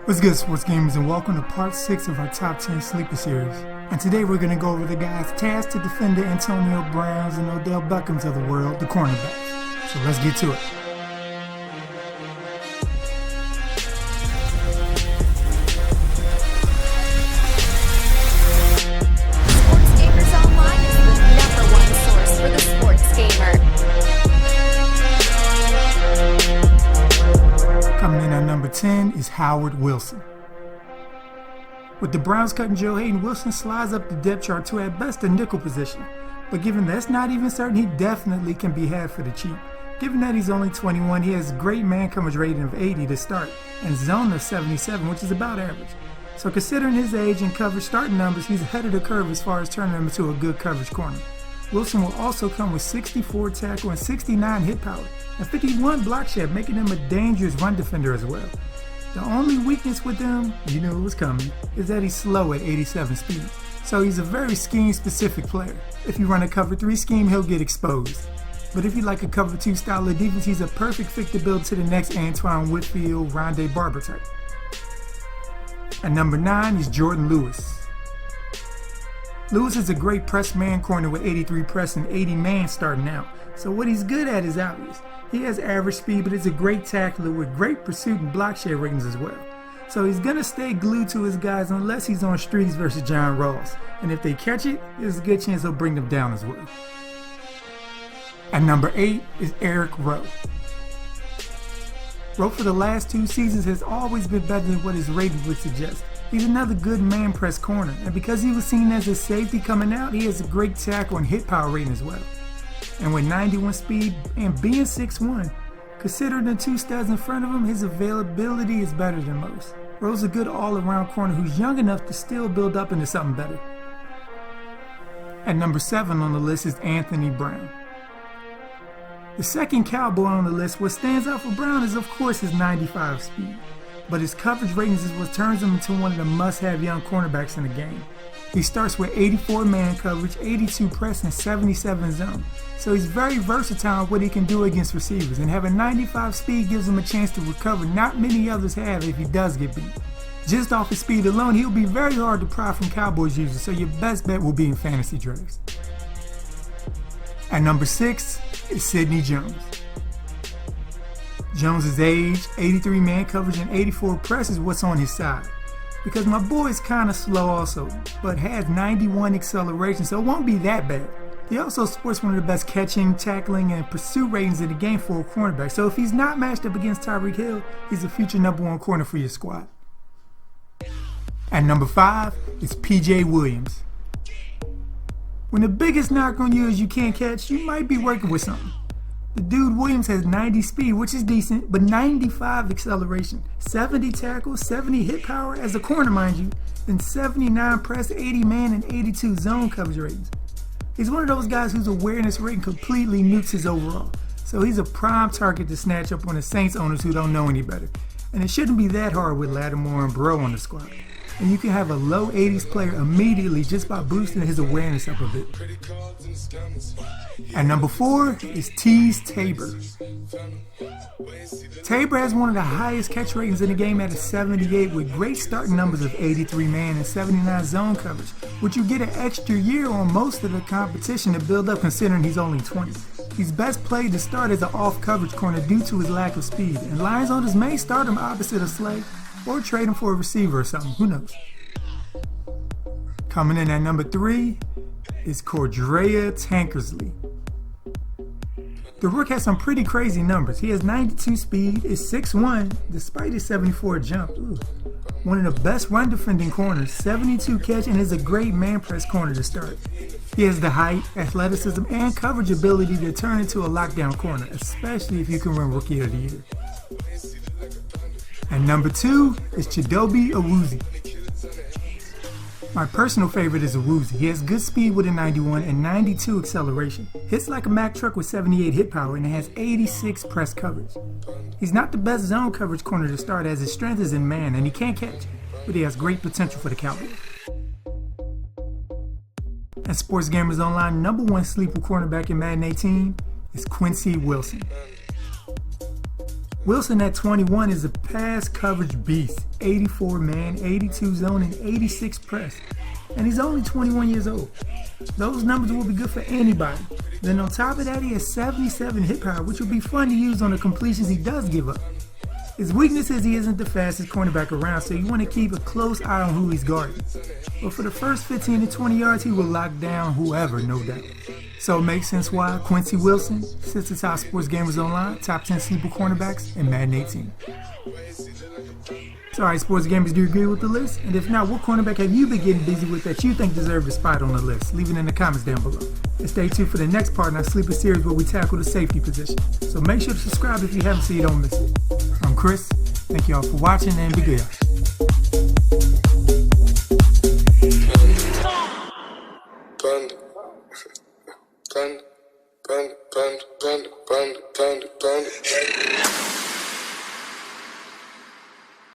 What's good, sports gamers, and welcome to part 6 of our top 10 sleeper series. And today we're going to go over the guys tasked to defend the Antonio Browns and Odell Beckhams of the world, the cornerbacks. So let's get to it. Sports Gamers Online is the #1 source for the sports gamer. Coming in at number 10 is Howard Wilson. With the Browns cutting Joe Hayden, Wilson slides up the depth chart to at best a nickel position. But given that's not even certain, he definitely can be had for the cheap. Given that he's only 21, he has great man coverage rating of 80 to start and zone of 77, which is about average. So considering his age and coverage starting numbers, he's ahead of the curve as far as turning him into a good coverage corner. Wilson will also come with 64 tackle and 69 hit power and 51 block shed, making him a dangerous run defender as well. The only weakness with him, you knew it was coming, is that he's slow at 87 speed. So he's a very scheme-specific player. If you run a cover 3 scheme, he'll get exposed. But if you like a cover 2 style of defense, he's a perfect fit to build to the next Antoine Whitfield, Rondé Barber type. At number 9 is Jordan Lewis. Lewis is a great press man corner with 83 press and 80 man starting out. So what he's good at is obvious. He has average speed, but is a great tackler with great pursuit and block share ratings as well. So he's going to stay glued to his guys unless he's on streaks versus John Ross. And if they catch it, there's a good chance he'll bring them down as well. At number 8 is Eric Rowe. Rowe for the last 2 seasons has always been better than what his rating would suggest. He's another good man press corner, and because he was seen as a safety coming out, he has a great tackle and hit power rating as well. And with 91 speed and being 6'1", considering the 2 studs in front of him, his availability is better than most. Rowe's a good all-around corner who's young enough to still build up into something better. At number 7 on the list is Anthony Brown. The second cowboy on the list, what stands out for Brown is of course his 95 speed. But his coverage ratings is what turns him into one of the must-have young cornerbacks in the game. He starts with 84 man coverage, 82 press, and 77 zone. So he's very versatile in what he can do against receivers, and having 95 speed gives him a chance to recover not many others have if he does get beat. Just off his speed alone, he'll be very hard to pry from Cowboys users, so your best bet will be in fantasy drafts. At number 6 is Sidney Jones. Jones' age, 83 man coverage, and 84 press is what's on his side. Because my boy is kind of slow also, but has 91 acceleration, so it won't be that bad. He also sports one of the best catching, tackling, and pursuit ratings in the game for a cornerback, so if he's not matched up against Tyreek Hill, he's a future #1 corner for your squad. At number 5 is PJ Williams. When the biggest knock on you is you can't catch, you might be working with something. The dude Williams has 90 speed, which is decent, but 95 acceleration, 70 tackle, 70 hit power as a corner, mind you, and 79 press, 80 man, and 82 zone coverage ratings. He's one of those guys whose awareness rating completely nukes his overall, so he's a prime target to snatch up on the Saints owners who don't know any better. And it shouldn't be that hard with Lattimore and Burrow on the squad. And you can have a low 80s player immediately just by boosting his awareness up a bit. At number 4 is Teez Tabor. Tabor has one of the highest catch ratings in the game at a 78 with great starting numbers of 83 man and 79 zone coverage, which you get an extra year on most of the competition to build up considering he's only 20. He's best played to start as an off-coverage corner due to his lack of speed, and Lions owners may start him opposite of Slay or trade him for a receiver or something, who knows. Coming in at number 3 is Cordrea Tankersley. The Rook has some pretty crazy numbers. He has 92 speed, is 6'1", despite his 74 jump. Ooh. One of the best run defending corners, 72 catch, and is a great man press corner to start. He has the height, athleticism, and coverage ability to turn into a lockdown corner, especially if you can run Rookie of the Year. And number 2 is Chidobe Awuzie. My personal favorite is Awuzie. He has good speed with a 91 and 92 acceleration. Hits like a Mack truck with 78 hit power and has 86 press coverage. He's not the best zone coverage corner to start as his strength is in man and he can't catch, but he has great potential for the Cowboys. And Sports Gamers Online #1 sleeper cornerback in Madden 18 is Quincy Wilson. Wilson at 21 is a pass coverage beast. 84 man, 82 zone, and 86 press. And he's only 21 years old. Those numbers will be good for anybody. Then on top of that, he has 77 hit power, which will be fun to use on the completions he does give up. His weakness is he isn't the fastest cornerback around, so you want to keep a close eye on who he's guarding. But for the first 15 to 20 yards, he will lock down whoever, no doubt. So it makes sense why Quincy Wilson sits atop Sports Gamers Online, top 10 sleeper cornerbacks in Madden 18. So alright, Sports Gamers, do you agree with the list? And if not, what cornerback have you been getting busy with that you think deserved a spot on the list? Leave it in the comments down below. And stay tuned for the next part in our sleeper series where we tackle the safety position. So make sure to subscribe if you haven't so you don't miss it. I'm Chris. Thank you all for watching and be good.